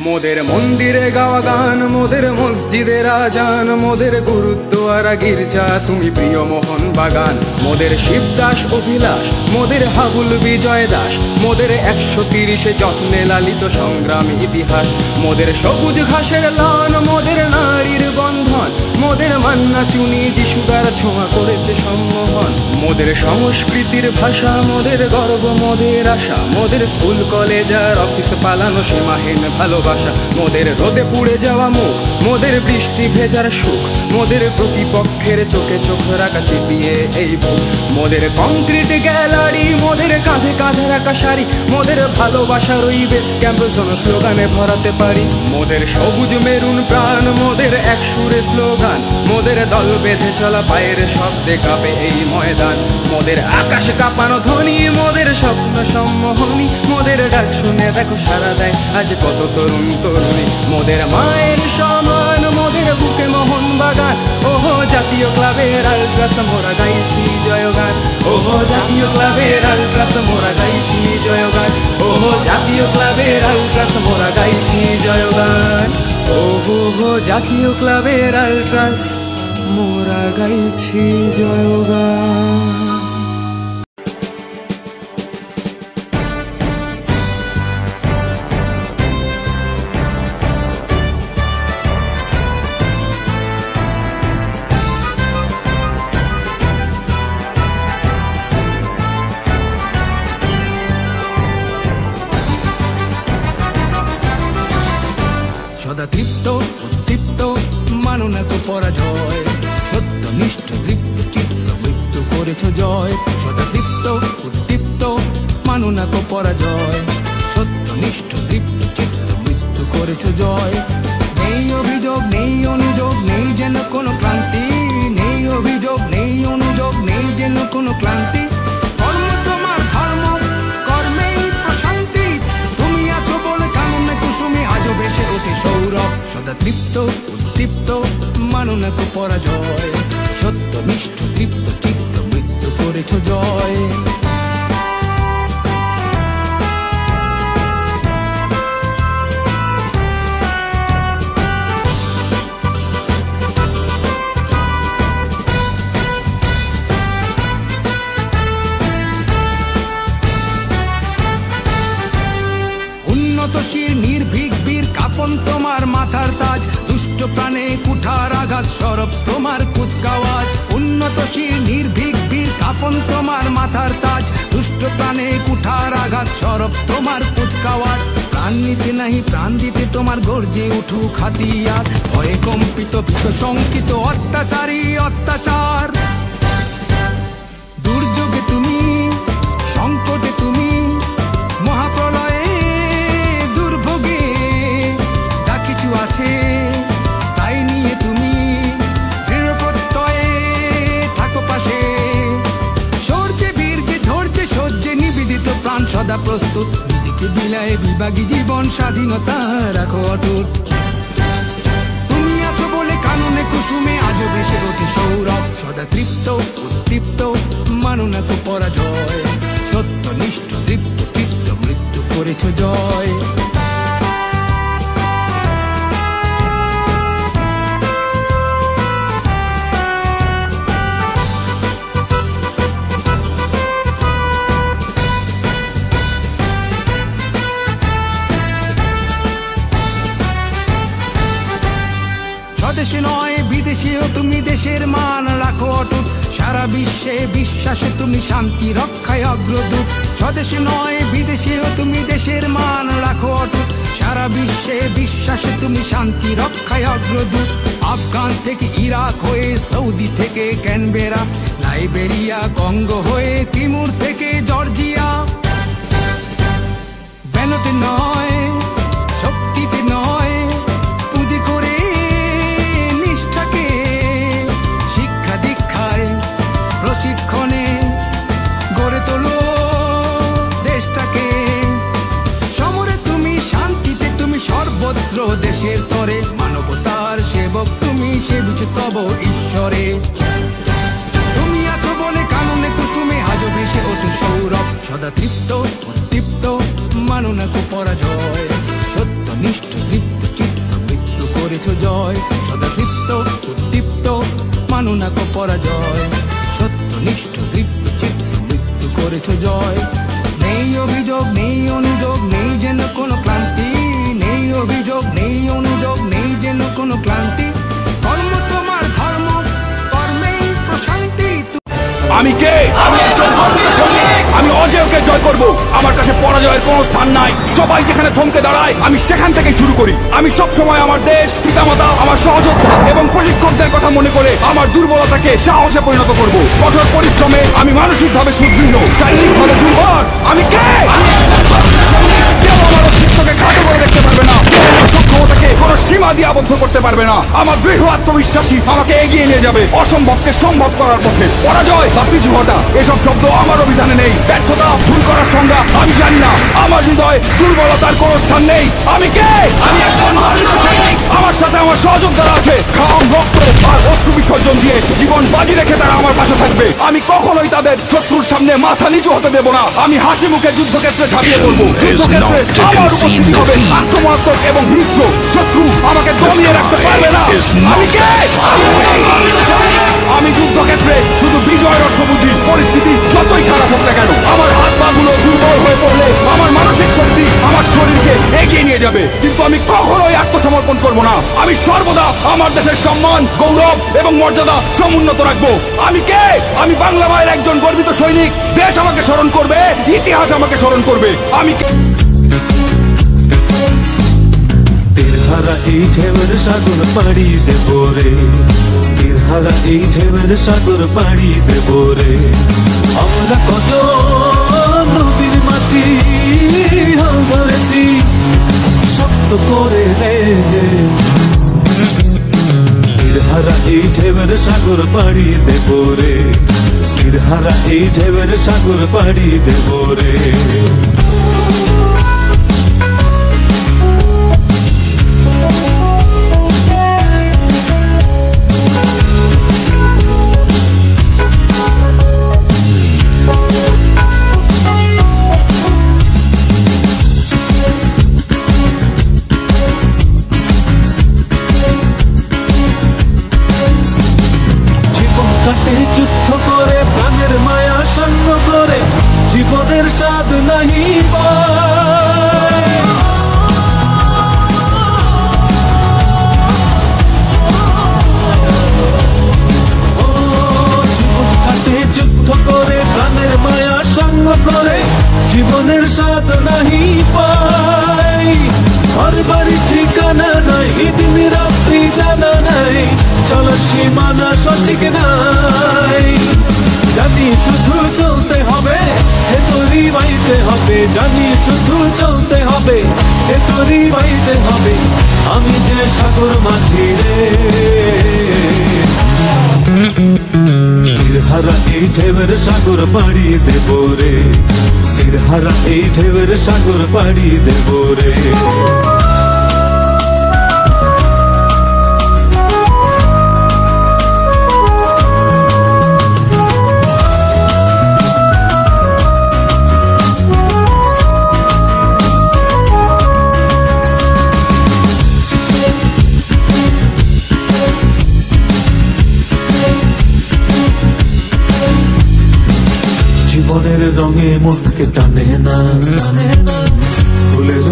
মোদের মন্দিরে গাওয়া গান, মোদের মসজিদের আজান, মোদের গুরুদ্বারা গির্জা তুমি প্রিয় মোহন বাগান। মোদের শিবদাস অভিলাষ, মোদের হাবুল বিজয় দাস, মোদের 130 যত্নে লালিত সংগ্রাম ইতিহাস। মোদের সবুজ ঘাসের লান, মোদের নারীর বন্ধন, মোদের মান্না চুনি যিশুদার ছোঁয়া করেছে সম্মোহন। মোদের সংস্কৃতির ভাষা, মোদের গর্ব, মোদের আশা, মোদের স্কুল কলেজ আর অফিস পালানো সীমাহীন ভালোবাসা। মোদের রোদে পুড়ে যাওয়া মুখ, মোদের বৃষ্টি ভেজার সুখ, মোদের প্রতিপক্ষের চোখে চোখ রাখা চিপিয়ে এই বুক। মোদের কংক্রিট গ্যালারি, মোদের কাঁধে কাঁধে রাখা শাড়ি, মোদের ভালোবাসার ওই বেস ক্যাম্প জোন স্লোগানে ভরাতে পারি। মোদের সবুজ মেরুন প্রাণ, মোদের এক সুরে স্লোগান, মোদের দল বেঁধে চলা পায়ের শব্দে কাঁপে এই ময়দান। মোদের আকাশ কাঁপানো ধ্বনি, মোদের স্বপ্ন সম্মোহনী, মোদের ডাক শুনে দেখো সারা দেয় আজ কত তরুণ তরুণী। মোদের মায়ের সমান, মোদের বুকে মোহন বাগান, ওহো জাতীয় ক্লাবের আলট্রাস মোরা গাইছি জয়গান। ওহো জাতীয় ক্লাবের আলট্রাস মোরা গাইছি জয়গান। ওহো জাতীয় ক্লাবের আলট্রাস মোরা গাইছি জয়গান। ওহো জাতীয় ক্লাবের আলট্রাস মোরা গাইছি জয়গান। সদা তৃপ্ত উদ্দীপ্ত মানো না তো পরাজয়, সত্যনিষ্ঠ তৃপ্ত চিত্ত মৃত্যু করেছ জয়। সদা তৃপ্ত উদ্দীপ্ত মানো না তো পরাজয়, সত্যনিষ্ঠ তৃপ্ত চিত্ত মৃত্যু করেছ জয়। নেই অভিযোগ নেই অনুযোগ নেই যেন কোনো ক্লান্তি, নেই অভিযোগ নেই অনুযোগ নেই যেন কোনো ক্লান্তি। কর্ম তোমার ধর্ম, কর্মেই প্রশান্তি। তুমি আছো বলে কাননে কুসুমে আজও বেশে ওঠে সৌরভ। সদা তৃপ্ত উদ্দীপ্ত মানো না তো পরাজয়, সত্যনিষ্ঠ তৃপ্ত চিত্ত মৃত্যু করেছ জয়। উন্নতশীল নির্ভীক বীর কাফন তোমার মাথার তাজ, দুষ্ট প্রাণে কুঠার আঘাত সরব তোমার কুচকাওয়াজ। উন্নতশীল নির্ভীক বীর কাফন তোমার মাথার তাজ, দুষ্ট প্রাণে কুঠার আঘাত সরব তোমার কুচকাওয়াজ। প্রাণ নিতে নাহি প্রাণ দিতে তোমার গর্জে উঠুক হাতিয়ার, ভয়ে কম্পিত ভীত শঙ্কিত অত্যাচারী অত্যাচার। দুর্যোগে তুমি, সংকটে তুমি, মহাপ্রলয়ে দুর্ভোগে যা কিছু আছে তাই নিয়ে তুমি দৃঢ় প্রত্যয়ে থাকো পাশে। সূর্যে বীর্যে ধৈর্যে সহ্যে নিবেদিত প্রাণ সদা প্রস্তুত, নিজেকে বিলায়ে বিভাগী জীবন স্বাধীনতা রাখো অটুট। তুমি আছো বলে কাননে কুসুমে আজও বেশে ওঠে সৌরভ। সদা তৃপ্ত উদ্দীপ্ত মানো না তো পরাজয়, সত্যনিষ্ঠ তৃপ্ত চিত্ত মৃত্যু করেছ জয়। স্বদেশে নয় বিদেশেও তুমি দেশের মান রাখো অটুট, সারা বিশ্বে বিশ্বাসে তুমি শান্তি রক্ষায় অগ্রদূত। স্বদেশে নয় বিদেশেও তুমি দেশের মান রাখো অটুট, সারা বিশ্বে বিশ্বাসে তুমি শান্তি রক্ষায় অগ্রদূত। আফগান থেকে ইরাক হয়ে, সৌদি থেকে ক্যানবেরা, লাইবেরিয়া কঙ্গো হয়ে, তিমুর থেকে জর্জিয়া। ব্যানতে নয় শক্তিতে নয় পুঁজি করে নিষ্ঠাকে, শিক্ষা দীক্ষায় প্রশিক্ষণে গড়ে তোলো দেশটাকে। সমরে তুমি, শান্তিতে তুমি, সর্বত্র দেশের তরে, মানবতার সেবক তুমি, সেবিছ তব ঈশ্বরে। তুমি আছো বলে কাননে কুসুমে আজও ভেসে ওঠে সৌরভ। সদা তৃপ্ত উদ্দীপ্ত মানো না কো পরাজয়, সত্যনিষ্ঠ তৃপ্ত জয়। সদা তৃপ্ত উদ্দীপ্ত মানো না কো পরাজয়, সত্যনিষ্ঠ তৃপ্ত চিত্ত মৃত্যু করেছ জয়। নেই অভিযোগ নেই অনুযোগ নেই যেন কোনো ক্লান্তি, নেই অভিযোগ নেই অনুযোগ নেই যেন কোনো ক্লান্তি, কর্ম তোমার ধর্ম কর্মেই প্রশান্তি। আমি কে? আমি একজন ভারতীয় সৈনিক। আমি অজেয়কে জয় করব। আমার কাছে পরাজয়ের কোনো স্থান নাই। সবাই যেখানে থমকে দাঁড়ায় আমি সেখান থেকেই শুরু করি। আমি সব সময় আমার দেশ, পিতামাতা, আমার সহযোদ্ধা এবং প্রশিক্ষকদের কথা মনে করে আমার দুর্বলতাকে সাহসে পরিণত করব। কঠোর পরিশ্রমে আমি মানসিকভাবে সুদৃঢ়, শারীরিকভাবে দুর্বল। আমি কে? আমি একজন ভারতীয় সৈনিক। কেউ আমার অস্তিত্বকে খাটো করে দেখতে পারবে না, কেউ আমার সক্ষমতাকে কোনো সীমা দিয়ে আবদ্ধ করতে পারবে না। আমার দৃঢ় আত্মবিশ্বাসী আমাকে এগিয়ে নিয়ে যাবে অসম্ভবকে সম্ভব করার পথে। পরাজয় বা পিছু হটা এসব শব্দ আমার অভিধানে নেই। ব্যর্থতা, ভুল করার সংজ্ঞা আমি জানি না। আমার হৃদয় দুর্বলতার কোনো স্থান নেই। আমি কে? আমি একজন ভারতীয় সৈনিক। আমার সাথে আমার সহযোদ্ধারা আছে। ঘাম, রক্ত আর অশ্রু বিসর্জন দিয়ে জীবন বাজি রেখে তারা আমার পাশে থাকবে। আমি কখনোই তাদের শত্রুর সামনে মাথা নিচু হতে দেব না। আমি হাসি মুখে যুদ্ধক্ষেত্রে ঝাঁপিয়ে পড়বো। যুদ্ধক্ষেত্রে আমার উপস্থিতি হবে আক্রমণাত্মক এবং হিংস্র। শত্রু আমাকে দমিয়ে রাখতে পারবে না। আমি কে? আমি যুদ্ধক্ষেত্রে শুধু বিজয়ের অর্থ বুঝি। পরিস্থিতি যতই খারাপ হোক না কেন, আমার হাত পা গুলো দুর্বল হয়ে পড়লে আমার মানসিক শক্তি আমার শরীরকে এগিয়ে নিয়ে যাবে। কিন্তু আমি কখনোই আত্মসমর্পণ করব না। আমি সর্বদা আমার দেশের সম্মান, গৌরব এবং মর্যাদা সমুন্নত রাখবো। আমি কে? আমি বাংলা মায়ের একজন গর্বিত সৈনিক। দেশ আমাকে স্মরণ করবে, ইতিহাস আমাকে স্মরণ করবে। আমি তিরহারা এই ঢেউয়ের সাগর পাড়ি দেব রে, তিরহারা এই ঢেউয়ের সাগর পাড়ি দেব রে। আমরা কত নবীর মাঝি হাল ধরেছি শক্ত করে রে। তিরহারা এই ঢেউয়ের সাগর পাড়ি দেব রে, তিরহারা এই ঢেউয়ের সাগর পাড়ি দেব রে। যুদ্ধ করে প্রাণের মায়া সঙ্গ করে জীবনের স্বাদ নাহি পায়। জীবন কাটে যুদ্ধ করে প্রাণের মায়া সঙ্গ করে জীবনের স্বাদ নাহি পায়। ঘর বাড়ি ঠিকানা নাই, দিন রাত্রি জানা নাই, চলার সীমানা সঠিক নাই। জানি শুধু চলতে হবে, এ তোরই বাইতে হবে। জানি শুধু চলতে হবে, এ তোরই বাইতে হবে। আমি যে সাগর মাঝি রে, তিরহারা এই ঢেউয়ের সাগর পাড়ি দেব রে, তিরহারা এই ঢেউয়ের সাগর পাড়ি দেব রে। জীবনের রঙে মনকে টানে না, ফুলের